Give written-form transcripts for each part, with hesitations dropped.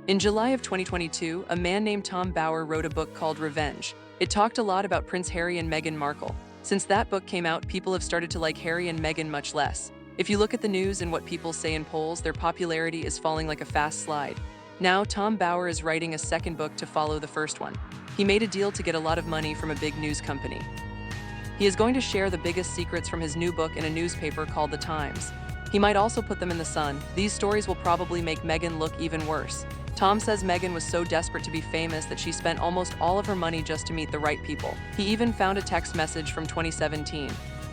In July of 2022, a man named Tom Bower wrote a book called Revenge. It talked a lot about Prince Harry and Meghan Markle. Since that book came out, people have started to like Harry and Meghan much less. If you look at the news and what people say in polls, their popularity is falling like a fast slide. Now, Tom Bower is writing a second book to follow the first one. He made a deal to get a lot of money from a big news company. He is going to share the biggest secrets from his new book in a newspaper called The Times. He might also put them in The Sun. These stories will probably make Meghan look even worse. Tom says Meghan was so desperate to be famous that she spent almost all of her money just to meet the right people. He even found a text message from 2017.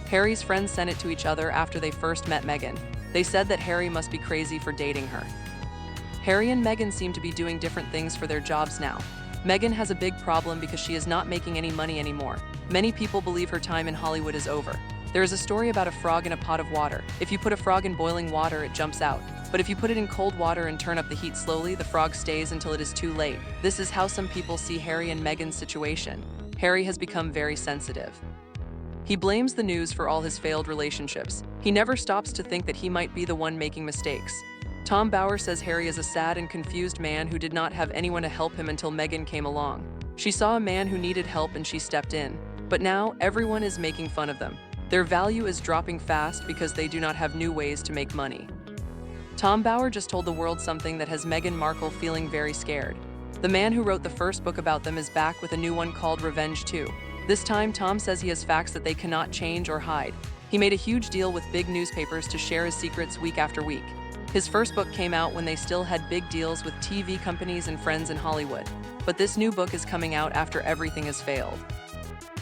Harry's friends sent it to each other after they first met Meghan. They said that Harry must be crazy for dating her. Harry and Meghan seem to be doing different things for their jobs now. Meghan has a big problem because she is not making any money anymore. Many people believe her time in Hollywood is over. There is a story about a frog in a pot of water. If you put a frog in boiling water, it jumps out. But if you put it in cold water and turn up the heat slowly, the frog stays until it is too late. This is how some people see Harry and Meghan's situation. Harry has become very sensitive. He blames the news for all his failed relationships. He never stops to think that he might be the one making mistakes. Tom Bower says Harry is a sad and confused man who did not have anyone to help him until Meghan came along. She saw a man who needed help and she stepped in. But now, everyone is making fun of them. Their value is dropping fast because they do not have new ways to make money. Tom Bower just told the world something that has Meghan Markle feeling very scared. The man who wrote the first book about them is back with a new one called Revenge 2. This time, Tom says he has facts that they cannot change or hide. He made a huge deal with big newspapers to share his secrets week after week. His first book came out when they still had big deals with TV companies and friends in Hollywood. But this new book is coming out after everything has failed.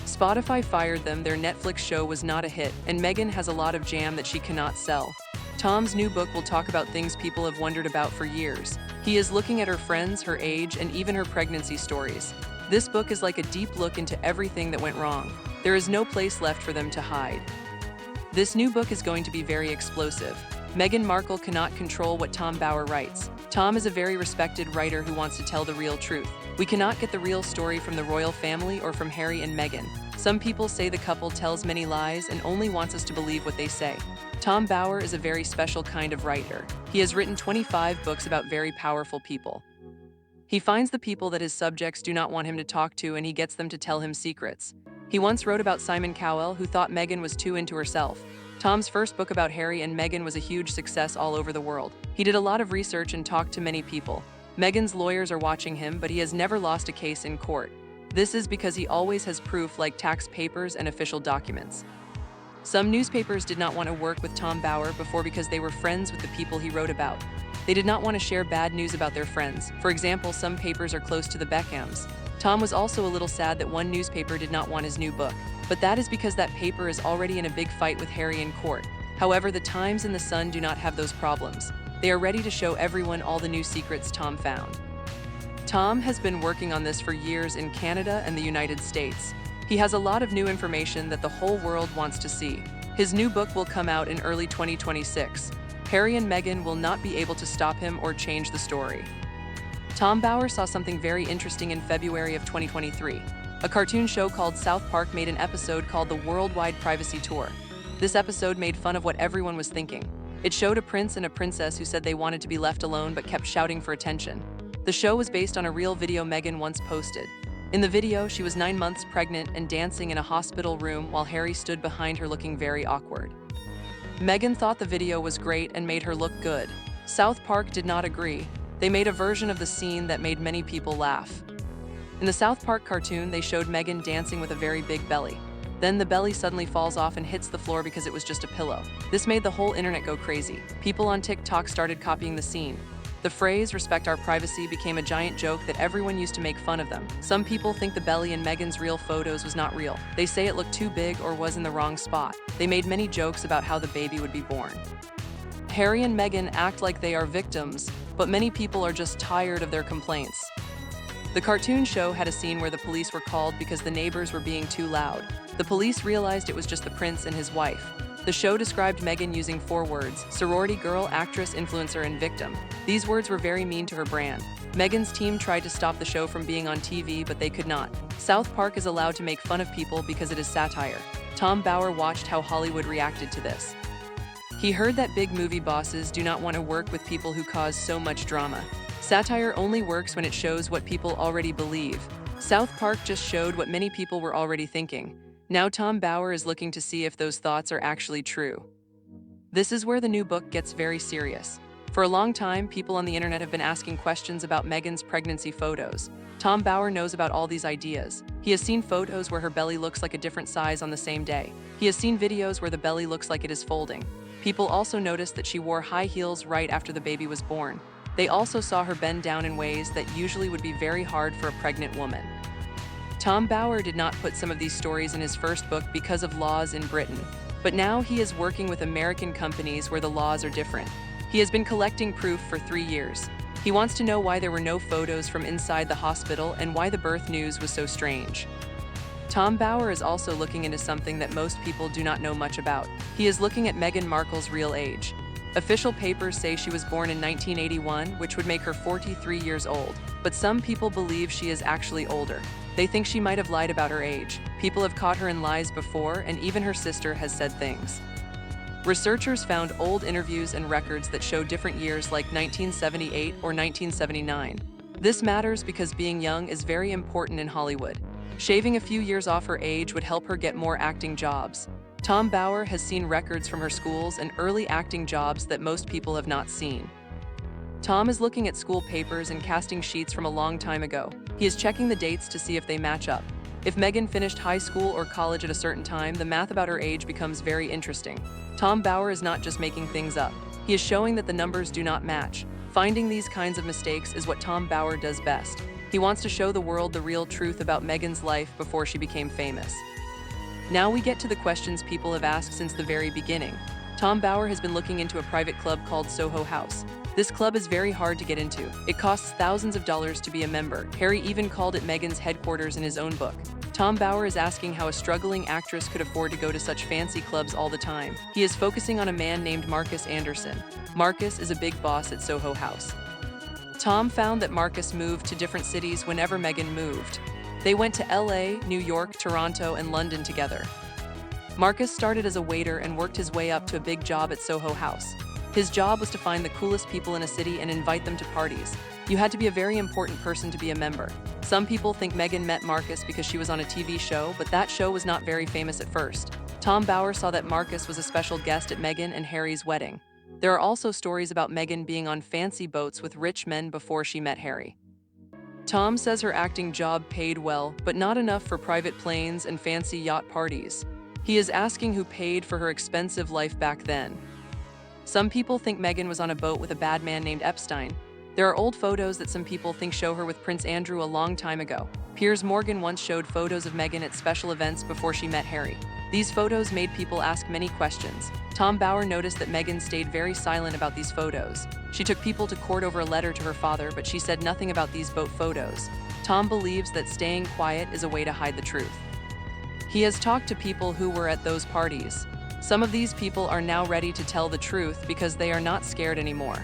Spotify fired them, their Netflix show was not a hit, and Meghan has a lot of jam that she cannot sell. Tom's new book will talk about things people have wondered about for years. He is looking at her friends, her age, and even her pregnancy stories. This book is like a deep look into everything that went wrong. There is no place left for them to hide. This new book is going to be very explosive. Meghan Markle cannot control what Tom Bower writes. Tom is a very respected writer who wants to tell the real truth. We cannot get the real story from the royal family or from Harry and Meghan. Some people say the couple tells many lies and only wants us to believe what they say. Tom Bower is a very special kind of writer. He has written 25 books about very powerful people. He finds the people that his subjects do not want him to talk to and he gets them to tell him secrets. He once wrote about Simon Cowell, who thought Meghan was too into herself. Tom's first book about Harry and Meghan was a huge success all over the world. He did a lot of research and talked to many people. Meghan's lawyers are watching him, but he has never lost a case in court. This is because he always has proof like tax papers and official documents. Some newspapers did not want to work with Tom Bower before because they were friends with the people he wrote about. They did not want to share bad news about their friends. For example, some papers are close to the Beckhams. Tom was also a little sad that one newspaper did not want his new book, but that is because that paper is already in a big fight with Harry in court. However, the Times and the Sun do not have those problems. They are ready to show everyone all the new secrets Tom found. Tom has been working on this for years in Canada and the United States. He has a lot of new information that the whole world wants to see. His new book will come out in early 2026. Harry and Meghan will not be able to stop him or change the story. Tom Bower saw something very interesting in February of 2023. A cartoon show called South Park made an episode called the Worldwide Privacy Tour. This episode made fun of what everyone was thinking. It showed a prince and a princess who said they wanted to be left alone but kept shouting for attention. The show was based on a real video Meghan once posted. In the video, she was 9 months pregnant and dancing in a hospital room while Harry stood behind her looking very awkward. Meghan thought the video was great and made her look good. South Park did not agree. They made a version of the scene that made many people laugh. In the South Park cartoon, they showed Meghan dancing with a very big belly. Then the belly suddenly falls off and hits the floor because it was just a pillow. This made the whole internet go crazy. People on TikTok started copying the scene. The phrase, "respect our privacy," became a giant joke that everyone used to make fun of them. Some people think the belly in Meghan's real photos was not real. They say it looked too big or was in the wrong spot. They made many jokes about how the baby would be born. Harry and Meghan act like they are victims, but many people are just tired of their complaints. The cartoon show had a scene where the police were called because the neighbors were being too loud. The police realized it was just the prince and his wife. The show described Meghan using 4 words: sorority girl, actress, influencer, and victim. These words were very mean to her brand. Meghan's team tried to stop the show from being on TV, but they could not. South Park is allowed to make fun of people because it is satire. Tom Bower watched how Hollywood reacted to this. He heard that big movie bosses do not want to work with people who cause so much drama. Satire only works when it shows what people already believe. South Park just showed what many people were already thinking. Now Tom Bower is looking to see if those thoughts are actually true. This is where the new book gets very serious. For a long time, people on the internet have been asking questions about Meghan's pregnancy photos. Tom Bower knows about all these ideas. He has seen photos where her belly looks like a different size on the same day. He has seen videos where the belly looks like it is folding. People also noticed that she wore high heels right after the baby was born. They also saw her bend down in ways that usually would be very hard for a pregnant woman. Tom Bower did not put some of these stories in his first book because of laws in Britain, but now he is working with American companies where the laws are different. He has been collecting proof for 3 years. He wants to know why there were no photos from inside the hospital and why the birth news was so strange. Tom Bower is also looking into something that most people do not know much about. He is looking at Meghan Markle's real age. Official papers say she was born in 1981, which would make her 43 years old, but some people believe she is actually older. They think she might have lied about her age. People have caught her in lies before, and even her sister has said things. Researchers found old interviews and records that show different years like 1978 or 1979. This matters because being young is very important in Hollywood. Shaving a few years off her age would help her get more acting jobs. Tom Bower has seen records from her schools and early acting jobs that most people have not seen. Tom is looking at school papers and casting sheets from a long time ago. He is checking the dates to see if they match up. If Meghan finished high school or college at a certain time, the math about her age becomes very interesting. Tom Bower is not just making things up. He is showing that the numbers do not match. Finding these kinds of mistakes is what Tom Bower does best. He wants to show the world the real truth about Meghan's life before she became famous. Now we get to the questions people have asked since the very beginning. Tom Bower has been looking into a private club called Soho House. This club is very hard to get into. It costs thousands of dollars to be a member. Harry even called it Meghan's headquarters in his own book. Tom Bower is asking how a struggling actress could afford to go to such fancy clubs all the time. He is focusing on a man named Marcus Anderson. Marcus is a big boss at Soho House. Tom found that Marcus moved to different cities whenever Meghan moved. They went to LA, New York, Toronto, and London together. Marcus started as a waiter and worked his way up to a big job at Soho House. His job was to find the coolest people in a city and invite them to parties. You had to be a very important person to be a member. Some people think Meghan met Marcus because she was on a TV show, but that show was not very famous at first. Tom Bower saw that Marcus was a special guest at Meghan and Harry's wedding. There are also stories about Meghan being on fancy boats with rich men before she met Harry. Tom says her acting job paid well, but not enough for private planes and fancy yacht parties. He is asking who paid for her expensive life back then. Some people think Meghan was on a boat with a bad man named Epstein. There are old photos that some people think show her with Prince Andrew a long time ago. Piers Morgan once showed photos of Meghan at special events before she met Harry. These photos made people ask many questions. Tom Bower noticed that Meghan stayed very silent about these photos. She took people to court over a letter to her father, but she said nothing about these boat photos. Tom believes that staying quiet is a way to hide the truth. He has talked to people who were at those parties. Some of these people are now ready to tell the truth because they are not scared anymore.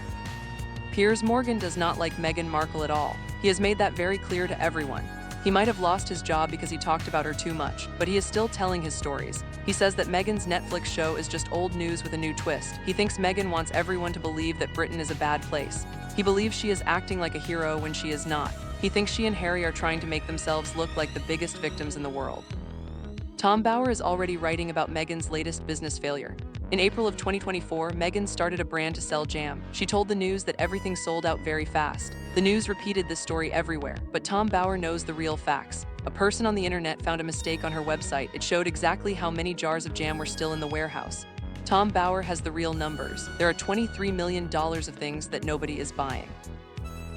Piers Morgan does not like Meghan Markle at all. He has made that very clear to everyone. He might have lost his job because he talked about her too much, but he is still telling his stories. He says that Meghan's Netflix show is just old news with a new twist. He thinks Meghan wants everyone to believe that Britain is a bad place. He believes she is acting like a hero when she is not. He thinks she and Harry are trying to make themselves look like the biggest victims in the world. Tom Bower is already writing about Meghan's latest business failure. In April of 2024, Meghan started a brand to sell jam. She told the news that everything sold out very fast. The news repeated this story everywhere, but Tom Bower knows the real facts. A person on the internet found a mistake on her website. It showed exactly how many jars of jam were still in the warehouse. Tom Bower has the real numbers. There are $23 million of things that nobody is buying.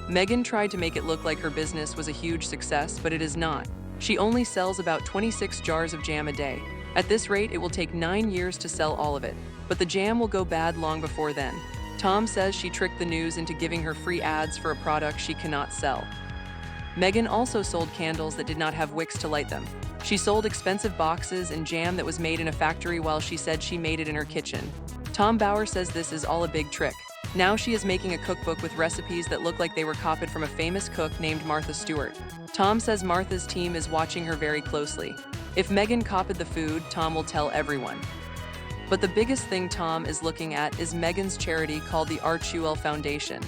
Meghan tried to make it look like her business was a huge success, but it is not. She only sells about 26 jars of jam a day. At this rate, it will take 9 years to sell all of it, but the jam will go bad long before then. Tom says she tricked the news into giving her free ads for a product she cannot sell. Meghan also sold candles that did not have wicks to light them. She sold expensive boxes and jam that was made in a factory while she said she made it in her kitchen. Tom Bower says this is all a big trick. Now she is making a cookbook with recipes that look like they were copied from a famous cook named Martha Stewart. Tom says Martha's team is watching her very closely. If Meghan copied the food, Tom will tell everyone. But the biggest thing Tom is looking at is Meghan's charity called the Archewell Foundation.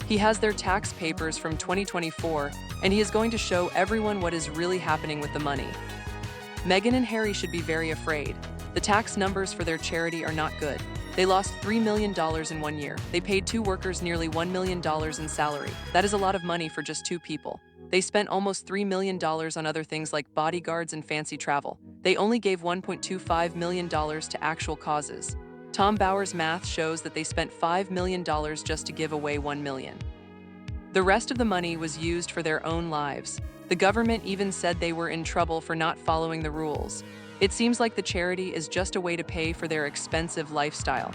He has their tax papers from 2024, and he is going to show everyone what is really happening with the money. Meghan and Harry should be very afraid. The tax numbers for their charity are not good. They lost $3 million in 1 year. They paid 2 workers nearly $1 million in salary. That is a lot of money for just 2 people. They spent almost $3 million on other things like bodyguards and fancy travel. They only gave $1.25 million to actual causes. Tom Bower's math shows that they spent $5 million just to give away $1 million. The rest of the money was used for their own lives. The government even said they were in trouble for not following the rules. It seems like the charity is just a way to pay for their expensive lifestyle.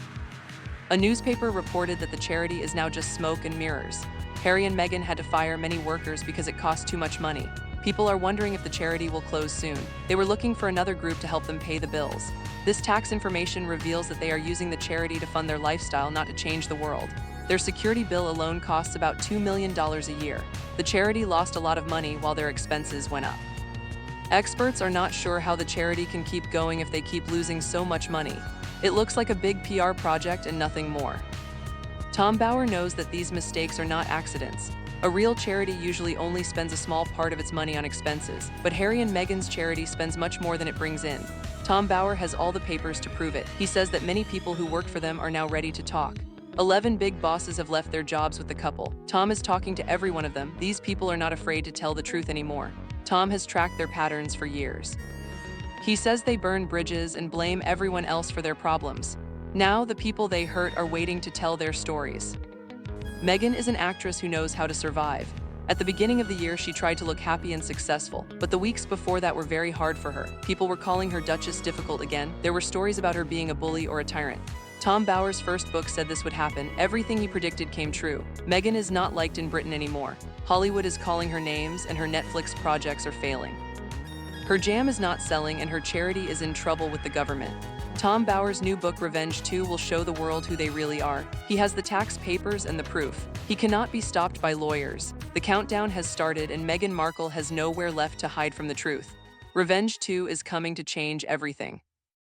A newspaper reported that the charity is now just smoke and mirrors. Harry and Meghan had to fire many workers because it cost too much money. People are wondering if the charity will close soon. They were looking for another group to help them pay the bills. This tax information reveals that they are using the charity to fund their lifestyle, not to change the world. Their security bill alone costs about $2 million a year. The charity lost a lot of money while their expenses went up. Experts are not sure how the charity can keep going if they keep losing so much money. It looks like a big PR project and nothing more. Tom Bower knows that these mistakes are not accidents. A real charity usually only spends a small part of its money on expenses, but Harry and Meghan's charity spends much more than it brings in. Tom Bower has all the papers to prove it. He says that many people who worked for them are now ready to talk. 11 big bosses have left their jobs with the couple. Tom is talking to every one of them. These people are not afraid to tell the truth anymore. Tom has tracked their patterns for years. He says they burn bridges and blame everyone else for their problems. Now the people they hurt are waiting to tell their stories. Meghan is an actress who knows how to survive. At the beginning of the year, she tried to look happy and successful, but the weeks before that were very hard for her. People were calling her Duchess difficult again. There were stories about her being a bully or a tyrant. Tom Bower's first book said this would happen. Everything he predicted came true. Meghan is not liked in Britain anymore. Hollywood is calling her names, and her Netflix projects are failing. Her jam is not selling, and her charity is in trouble with the government. Tom Bower's new book, Revenge 2, will show the world who they really are. He has the tax papers and the proof. He cannot be stopped by lawyers. The countdown has started, and Meghan Markle has nowhere left to hide from the truth. Revenge 2 is coming to change everything.